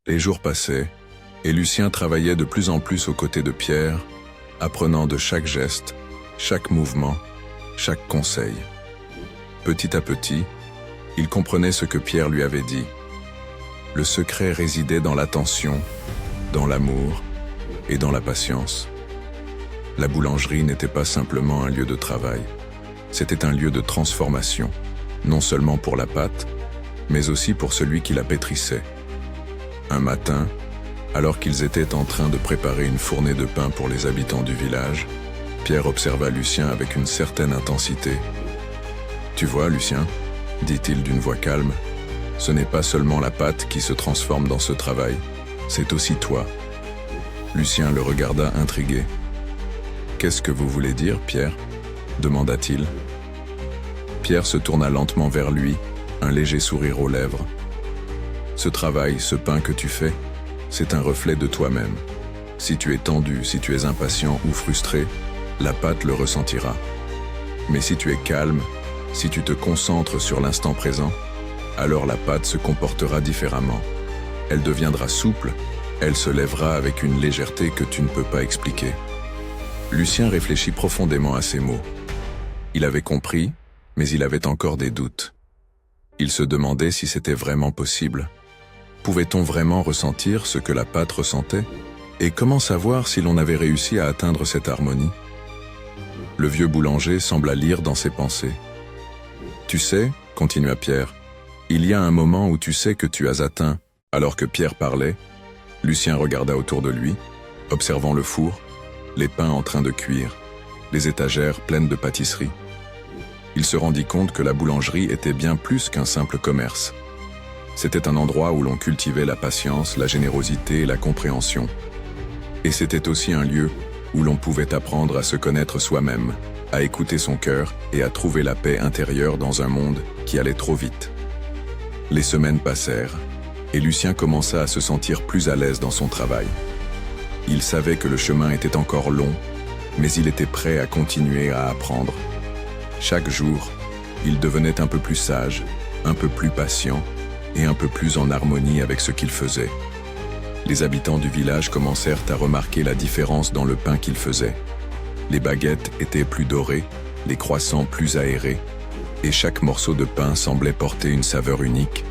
Les jours passaient, et Lucien travaillait de plus en plus aux côtés de Pierre, apprenant de chaque geste, chaque mouvement, chaque conseil. Petit à petit, il comprenait ce que Pierre lui avait dit. Le secret résidait dans l'attention, dans l'amour et dans la patience. La boulangerie n'était pas simplement un lieu de travail, c'était un lieu de transformation, non seulement pour la pâte, mais aussi pour celui qui la pétrissait. Un matin, alors qu'ils étaient en train de préparer une fournée de pain pour les habitants du village, Pierre observa Lucien avec une certaine intensité. « Tu vois, Lucien, dit-il d'une voix calme, ce n'est pas seulement la pâte qui se transforme dans ce travail, c'est aussi toi. » Lucien le regarda intrigué. « Qu'est-ce que vous voulez dire, Pierre ?» demanda-t-il. Pierre se tourna lentement vers lui, un léger sourire aux lèvres. « Ce travail, ce pain que tu fais, c'est un reflet de toi-même. Si tu es tendu, si tu es impatient ou frustré, la pâte le ressentira. Mais si tu es calme, si tu te concentres sur l'instant présent, alors la pâte se comportera différemment. Elle deviendra souple, elle se lèvera avec une légèreté que tu ne peux pas expliquer. » Lucien réfléchit profondément à ces mots. Il avait compris, mais il avait encore des doutes. Il se demandait si c'était vraiment possible. Pouvait-on vraiment ressentir ce que la pâte ressentait? Et comment savoir si l'on avait réussi à atteindre cette harmonie? Le vieux boulanger sembla lire dans ses pensées. « Tu sais, continua Pierre, il y a un moment où tu sais que tu as atteint. » Alors que Pierre parlait, Lucien regarda autour de lui, observant le four, les pains en train de cuire, les étagères pleines de pâtisseries. Il se rendit compte que la boulangerie était bien plus qu'un simple commerce. C'était un endroit où l'on cultivait la patience, la générosité et la compréhension. Et c'était aussi un lieu où l'on pouvait apprendre à se connaître soi-même, à écouter son cœur et à trouver la paix intérieure dans un monde qui allait trop vite. Les semaines passèrent, et Lucien commença à se sentir plus à l'aise dans son travail. Il savait que le chemin était encore long, mais il était prêt à continuer à apprendre. Chaque jour, il devenait un peu plus sage, un peu plus patient et un peu plus en harmonie avec ce qu'il faisait. Les habitants du village commencèrent à remarquer la différence dans le pain qu'il faisait. Les baguettes étaient plus dorées, les croissants plus aérés, et chaque morceau de pain semblait porter une saveur unique,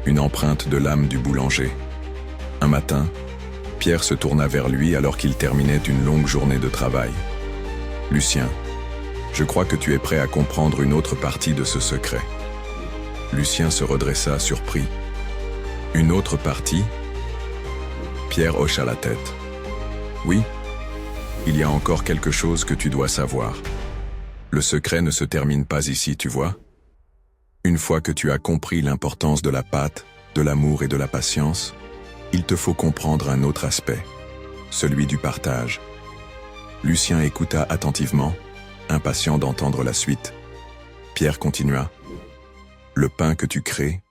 une empreinte de l'âme du boulanger. Un matin, Pierre se tourna vers lui alors qu'il terminait une longue journée de travail. « Lucien, je crois que tu es prêt à comprendre une autre partie de ce secret. » Lucien se redressa, surpris. « Une autre partie ?» Pierre hocha la tête. « Oui, il y a encore quelque chose que tu dois savoir. Le secret ne se termine pas ici, tu vois. Une fois que tu as compris l'importance de la pâte, de l'amour et de la patience, il te faut comprendre un autre aspect, celui du partage. » Lucien écouta attentivement, impatient d'entendre la suite. Pierre continua. « Le pain que tu crées,